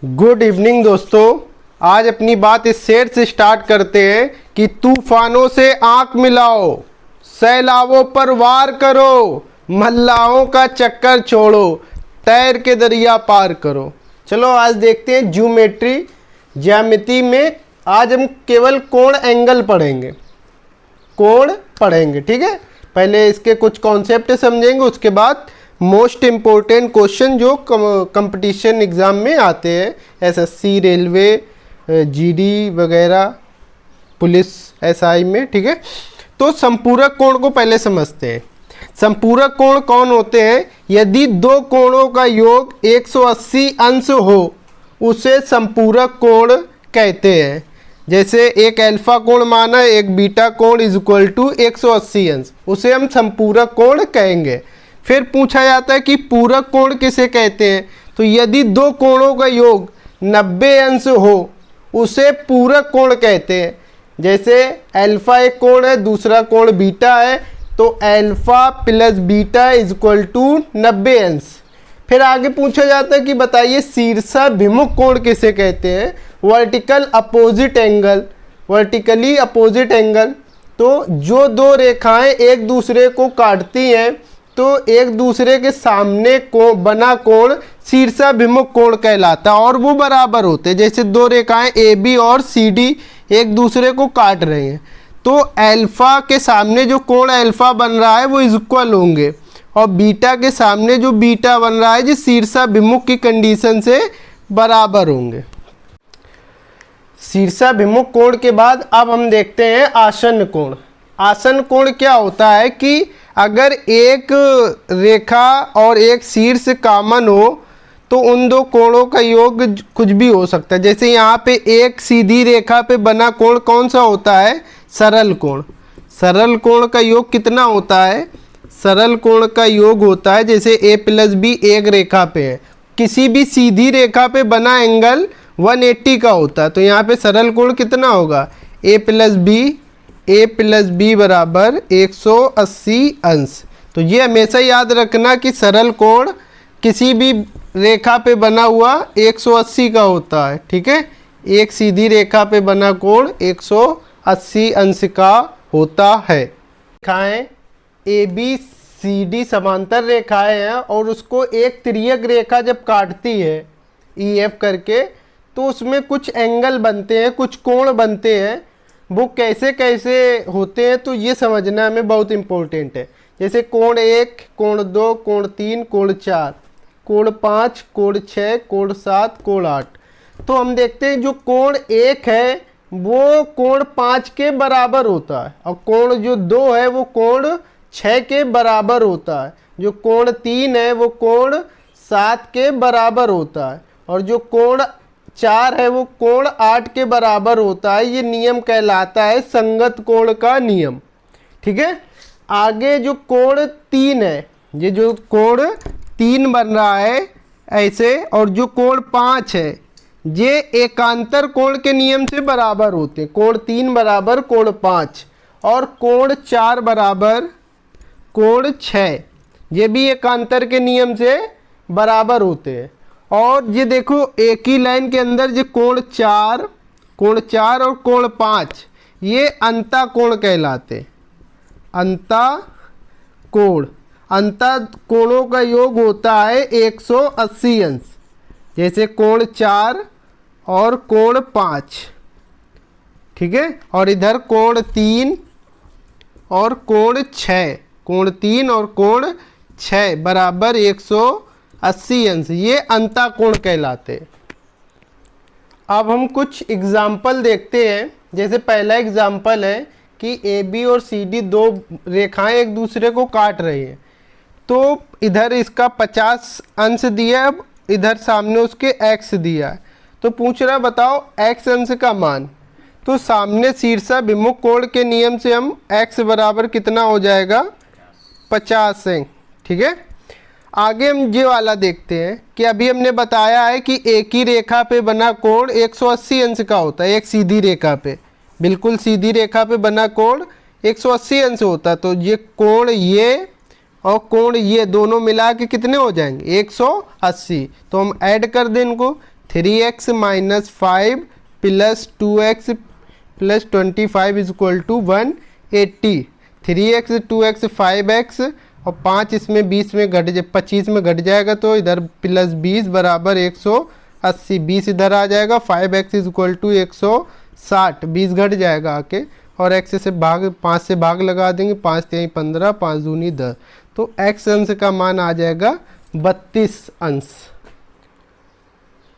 Good evening दोस्तों। आज अपनी बात इस शेर से स्टार्ट करते हैं कि तूफानों से आंख मिलाओ, सैलाबों पर वार करो, मल्लाहों का चक्कर छोड़ो, तैर के दरिया पार करो। चलो आज देखते हैं ज्योमेट्री, ज्यामिति में आज हम केवल कोण एंगल पढ़ेंगे, कोण पढ़ेंगे। ठीक है, पहले इसके कुछ कॉन्सेप्ट समझेंगे, उसके बाद मोस्ट इम्पोर्टेंट क्वेश्चन जो कंपटीशन एग्ज़ाम में आते हैं, एसएससी, रेलवे, जीडी वगैरह, पुलिस, एसआई में। ठीक है, तो संपूरक कोण को पहले समझते हैं। संपूरक कोण कौन होते हैं? यदि दो कोणों का योग 180 अंश हो उसे संपूरक कोण कहते हैं। जैसे एक अल्फा कोण माना, एक बीटा कोण इज इक्वल टू 180 अंश, उसे हम संपूरक कोण कहेंगे। फिर पूछा जाता है कि पूरक कोण किसे कहते हैं? तो यदि दो कोणों का योग 90 अंश हो उसे पूरक कोण कहते हैं। जैसे अल्फा एक कोण है, दूसरा कोण बीटा है, तो alpha plus beta is equal to 90 अंश। फिर आगे पूछा जाता है कि बताइए शीर्षाभिमुख कोण किसे कहते हैं? Vertical opposite angle, vertically opposite angle. तो जो दो रेखाएं एक दूसरे को काटती हैं तो एक दूसरे के सामने को बना कोण शीर्षाभिमुख कोण कहलाता है और वो बराबर होते हैं। जैसे दो रेखाएं ए बी और सी डी एक दूसरे को काट रही हैं, तो अल्फा के सामने जो कोण अल्फा बन रहा है वो इज इक्वल होंगे, और बीटा के सामने जो बीटा बन रहा है जो शीर्षाभिमुख की कंडीशन से बराबर होंगे। शीर्षाभिमुख कोण के बाद अब हम देखते हैं आसन्न कोण। आसन्न कोण क्या होता है कि अगर एक रेखा और एक शीर्ष कॉमन हो तो उन दो कोणों का योग कुछ भी हो सकता है। जैसे यहाँ पे एक सीधी रेखा पे बना कोण कौन सा होता है? सरल कोण। सरल कोण का योग कितना होता है? सरल कोण का योग होता है, जैसे ए प्लस बी एक रेखा पे है, किसी भी सीधी रेखा पे बना एंगल 180 का होता है, तो यहाँ पे सरल कोण कितना होगा? ए प्लस बी बराबर 180 अंश। तो ये हमेशा याद रखना कि सरल कोण किसी भी रेखा पे बना हुआ 180 का होता है। ठीक है, एक सीधी रेखा पे बना कोण 180 अंश का होता है। रेखाएं ए बी सी डी समांतर रेखाएं हैं और उसको एक तिर्यक रेखा जब काटती है ई एफ करके, तो उसमें कुछ एंगल बनते हैं, कुछ कोण बनते हैं। वो कैसे कैसे होते हैं तो ये समझना हमें बहुत इम्पोर्टेंट है। जैसे कोण 1, कोण 2, कोण 3, कोण 4, कोण 5, कोण 6, कोण 7, कोण 8। तो हम देखते हैं जो कोण 1 है वो कोण 5 के बराबर होता है, और कोण जो 2 है वो कोण 6 के बराबर होता है। जो कोण 3 है वो कोण 7 के बराबर होता है, और जो कोण 4 है वो कोण 8 के बराबर होता है। ये नियम कहलाता है संगत कोण का नियम। ठीक है, आगे जो कोण 3 है, ये जो कोण 3 बन रहा है ऐसे, और जो कोण 5 है ये एकांतर कोण के नियम से बराबर होते हैं। कोण 3 बराबर कोण 5 और कोण 4 बराबर कोण 6, ये भी एकांतर के नियम से बराबर होते हैं। और ये देखो एक ही लाइन के अंदर ये कोण 4 और कोण 5 ये अंता कोण कहलाते। अंता कोण, अंता कोणों का योग होता है 180 अंश। जैसे कोण 4 और कोण 5, ठीक है, और इधर कोण 3 और कोण 6, कोण 3 और कोण 6 बराबर 180 अंश, ये अंता कोण कहलाते। अब हम कुछ एग्जाम्पल देखते हैं। जैसे पहला एग्जाम्पल है कि ए बी और सी डी दो रेखाएं एक दूसरे को काट रही हैं, तो इधर इसका 50 अंश दिया है, अब इधर सामने उसके x दिया है। तो पूछ रहा बताओ x अंश का मान। तो सामने शीर्षाभिमुख कोण के नियम से हम x बराबर कितना हो जाएगा? 50 है। ठीक है, आगे हम ये वाला देखते हैं कि अभी हमने बताया है कि एक ही रेखा पे बना कोण 180 अंश का होता है। एक सीधी रेखा पे, बिल्कुल सीधी रेखा पे बना कोण 180 अंश होता है। तो ये कोण ये और कोण ये दोनों मिला के कितने हो जाएंगे? 180। तो हम ऐड कर दें इनको, 3x minus 5 plus 2x plus 25 is equal to 180। 3x 2x 5x और 5 इसमें 20 में घट जाए 25 में घट जाएगा तो इधर प्लस 20 बराबर 180। 20 इधर आ जाएगा, 5x इज इक्वल टू 160। 20 घट जाएगा आके और x से भाग 5 से भाग लगा देंगे, 5 3 15, 5 दूनी 10, तो x अंश का मान आ जाएगा 32 अंश।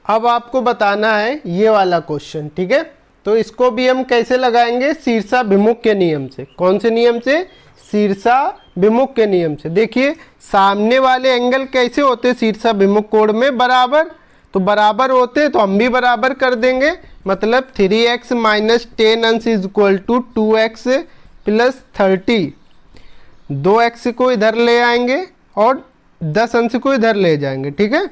अब आपको बताना है ये वाला क्वेश्चन, ठीक है। तो इसको भी हम कैसे लगाएंगे, शीर्षाभिमुख के नियम से। कौन से नियम से, शीर्षाभिमुख के नियम से। देखिए सामने वाले एंगल कैसे होते हैं शीर्षाभिमुख कोण में, बराबर, तो बराबर होते तो हम भी बराबर कर देंगे। मतलब 3x माइनस 10 अंश is equal to 2x plus 30। 2x को इधर ले आएंगे और 10 अंश को इधर ले जाएंगे, ठीक है।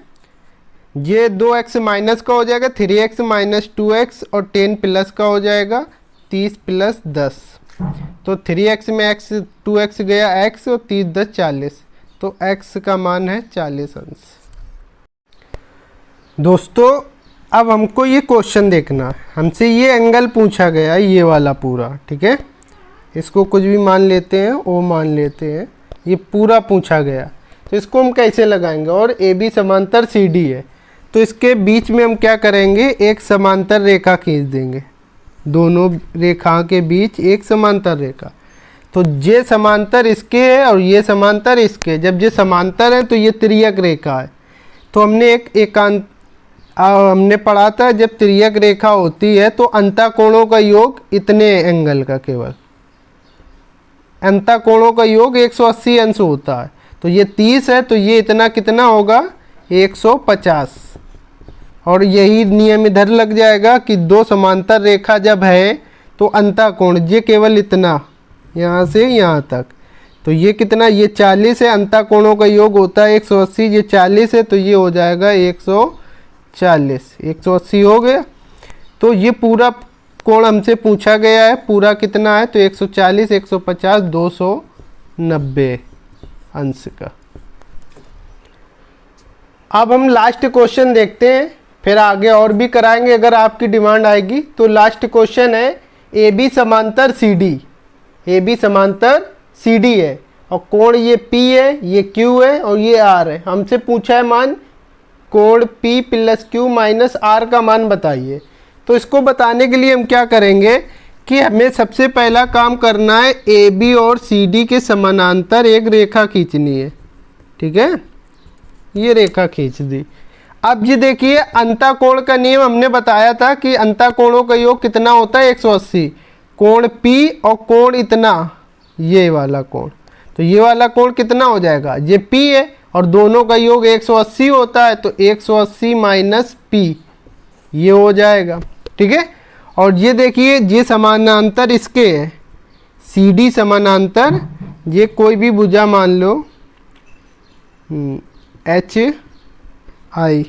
ये 2x माइनस का हो जाएगा, 3x माइनस 2x और 10 प्लस का हो जाएगा 30 प्लस 10। तो 3x में x 2x गया x और 30 10 40, तो x का मान है 40 अंश। दोस्तों अब हमको ये क्वेश्चन देखना है, हमसे ये एंगल पूछा गया है, ये वाला पूरा, ठीक है। इसको कुछ भी मान लेते हैं, ओ मान लेते हैं, ये पूरा पूछा गया। तो इसको हम कैसे लगाएंगे, और ए बी समांतर सी डी है, तो इसके बीच में हम क्या करेंगे, एक समांतर रेखा खींच देंगे। दोनों रेखा के बीच एक समांतर रेखा, तो ये समांतर इसके है और ये समांतर इसके। जब ये समांतर है तो ये तिर्यक रेखा है। तो हमने हमने पढ़ा था जब तिर्यक रेखा होती है तो अंतःकोणों का योग इतने एंगल का, केवल अंतःकोणों का योग 180 अंश होता है। तो ये 30 है तो ये इतना कितना होगा, 150। और यही नियम इधर लग जाएगा कि दो समांतर रेखा जब है तो अंतःकोण ये केवल इतना, यहाँ से यहाँ तक, तो ये कितना, ये 40 है। अंतःकोणों का योग होता है 180, ये 40 है तो ये हो जाएगा 140। 180 हो गया। तो ये पूरा कोण हमसे पूछा गया है, पूरा कितना है, तो 140 150 290 अंश का। अब हम लास्ट क्वेश्चन देखते हैं, फिर आगे और भी कराएंगे अगर आपकी डिमांड आएगी। तो लास्ट क्वेश्चन है ए बी समांतर सी डी। ए बी समांतर सी डी है और कोण ये P है, ये Q है और ये R है। हमसे पूछा है मान कोण P plus Q minus R का मान बताइए। तो इसको बताने के लिए हम क्या करेंगे कि हमें सबसे पहला काम करना है, ए बी और सी डी के समानांतर एक रेखा खींचनी है, ठीक है। ये रेखा खींच दी। अब ये देखिए अंतःकोण का नियम हमने बताया था कि अंतःकोणों का योग कितना होता है, 180। कोण P और कोण इतना, ये वाला कोण, तो ये वाला कोण कितना हो जाएगा, ये P है और दोनों का योग 180 होता है, तो 180 माइनस P ये हो जाएगा, ठीक है। और ये देखिए ये समानांतर इसके है, सी डी समानांतर, ये कोई भी भुजा मान लो एच आई,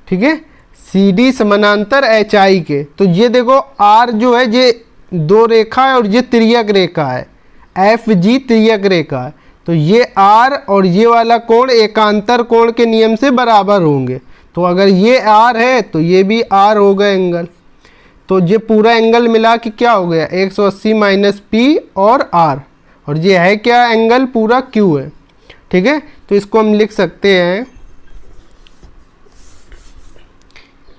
ठीक है। सी डी समानांतर एच आई के, तो ये देखो आर जो है ये दो रेखा है और ये तिर्यक रेखा है, एफ जी तिर्यक रेखा है। तो ये आर और ये वाला कोण एकांतर कोण के नियम से बराबर होंगे। तो अगर ये आर है तो ये भी आर हो गया एंगल। तो ये पूरा एंगल मिला कि क्या हो गया, 180 माइनस पी और आर, और ये है क्या एंगल, पूरा क्यू है, ठीक है। तो इसको हम लिख सकते हैं,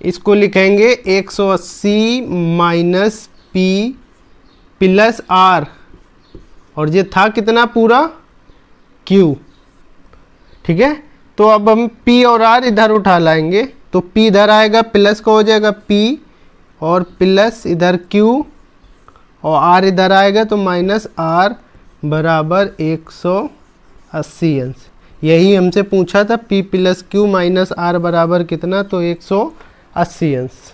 इसको लिखेंगे 180 माइनस पी प्लस आर, और ये था कितना पूरा क्यू, ठीक है। तो अब हम P और R इधर उठा लाएंगे, तो P इधर आएगा, प्लस का हो जाएगा P और प्लस इधर Q और R इधर आएगा तो माइनस R बराबर 180 अंश। यही हमसे पूछा था, P plus Q minus R बराबर कितना, तो 180 अंश।